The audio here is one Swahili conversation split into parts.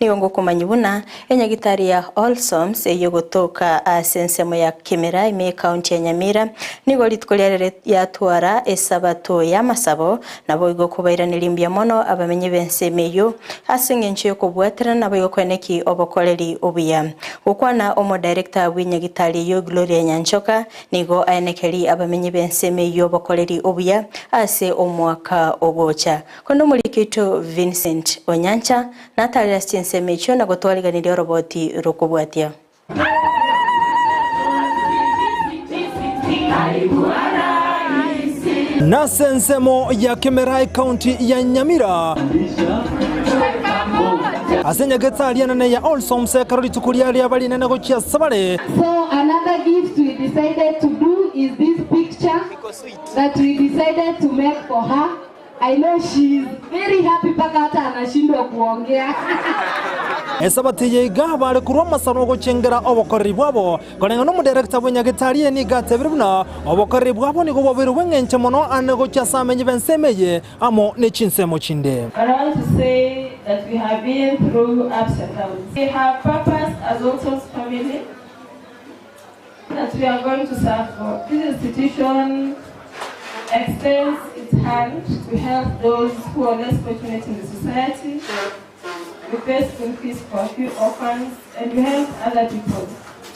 niyo ngukumanyibuna enyagitari ya Allsomes eyo gutoka sensemo ya Kimera ime county ya Nyamira nigo litkolere yatwara esabato ya masabo nabo igokubaira nilimbya mono abamenye bensemeyo asingenche yo kubwatira nabo yokweneki obokoleri obuya ukwana omo director w'inyagitari yo Gloria Nyanchoka nigo ayenekeri abamenye bensemeyo obokoleri obuya ase omwaka ogocha kondo mulikito Vincent Onyancha natalira stinsemecho na gotwaliganira roboti rokubwatia na sensemo ya Kimera county ya Nyamira asenya getali nene ya Allsomes karoli tukuliali abali nene gochia sabale. So another gift we decided to do is this picture that we decided to make for her. I know she's very happy paka hata anashindwa kuongea. Esabati yega bale kurwa masano gochengera obokorri bwabo kolenga no director w'enyagitari ni gatebiruna obokorri bwabo ni goboberu wengenche mono ane gocha samenye bensemeye amo ne chinsemo chinde. I want to say that we have been through ups and downs. We have purpose as Allsomes family that we are going to serve for. This institution extends its hand to help those who are less fortunate in the society. We pay school fees for a few orphans and we help other people.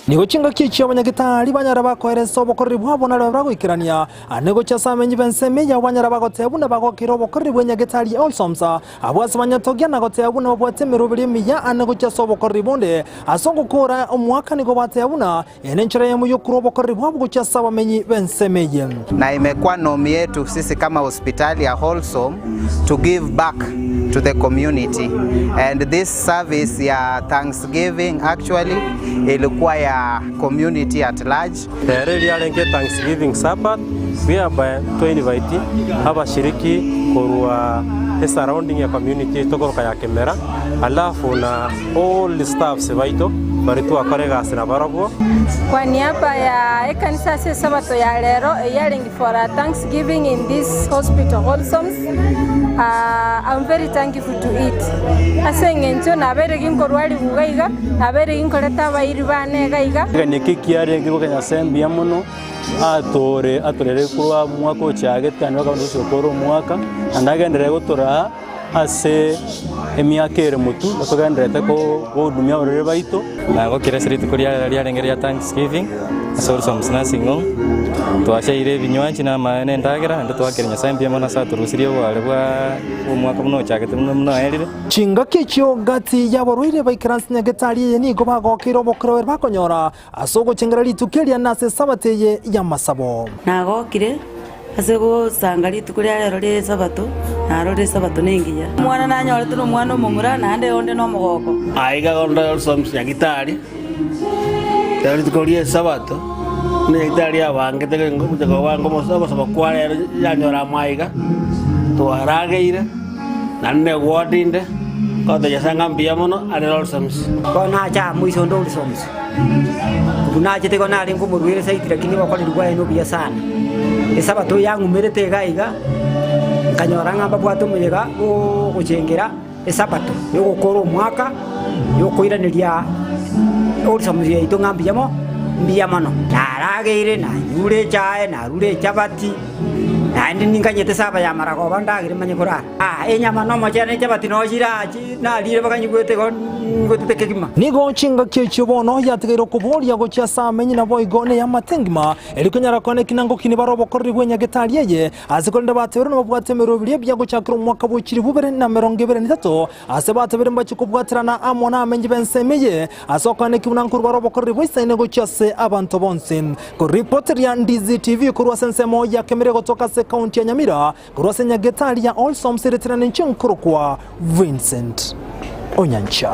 Nigo chinga kichi abanyagitari banyara bakohereza obokorri bwabo na baragwikirania anego cyasamenye bensemeya banyara bagotebuna bagokira obokorri bw'enyagitari Allsomes abwase banyatogia na gotebuna babwatemero birimiya anego cyasobokorri bonde asongukura omwaka nigo batebuna enenchera yemu yokuro obokorri bwabo gocyasaba menyi bensemeya na imekuwa nomi yetu sisi kama hospitali ya Allsomes to give back to the community, and this service ya Thanksgiving actually ilikuwa ya community at large. Really alenge Thanksgiving Sabbath whereby to invite abashiriki kurwa surrounding ya community tokoroka ya Kimera alafu na all the staffs baito baritu akorega asina barabo kwa niaba ya ekanisa se sabato ya lero yalengi for a Thanksgiving in this hospital Allsomes. I'm very thankful to it. Asengencho na bere ginkorwali bugaiga na bere ginkoreta bayiri bane gaiga ni kikiare ngiboka ya sembia muno atorere kuwa mwako cyagete kandi bakabona cyokoro mwaka andagendere gutora ase emiakere mutu batogendere ko bodumya orere baito nago kiresiritu kuria riarengeria Thanksgiving Allsomes nasingo twashaire binywanchi na maene ndagira ndo twakirenya sambia mona sa turusirie wale bwa umwaka muno cyagete muno erire chinga kicho gati yaborwire baikransi nyagitari ni go bagokira obokoro bakonyora asogo chingara litukeria nase sabateye ya masabo nagokire asego sangali tukuria lero le sabato narore sabato nengiya mwana nanyore tuno mwana mumura nande onde no mogoko aiga gonda Allsomes nyagitari tari tukuria sabato nyagitari abange tego tego wango mosaba saba kwale yanyora maiga to arageire nanne wodinde koda yasanga mbia mono ale Allsomes kona cha mwiso ndo Allsomes kunaje tego nali ngumurwire saitira kini bakole rugwa eno bia sana esabato yangu merete gaiga kanyora ngamba bwato muyega guchengera esabato yo gukora umwaka yo koiraniria Allsomes yaito ngambiyamo mbiyamano narageire na yure chae na rure chabati nandi ninganyete saba ya marako bandagire manye kora enyama no machane chabati no jiraji na lire bakanyigwete ngotete kegima nigo chinga kicho bono yategero kuboria gocha samenyi na boigone ya matengima elikunyara kone kinango kini barobokorri bw'enyagitari yeye azikonda batebero no bwatemero bilie bya gochakira umwaka bukiri bubere na 23 ase batebere mbachikubwatirana amona amenyi bensemeye asokane kimunankuru barobokorri bw'isene gochase abantu bonsin ko reporter ya Ndizi TV kurwa sensemo ya Kimera gotoka se county ya Nyamira kurwa senyagitari ya Allsomes retirana nchinkuru kwa Vincent Onyancha.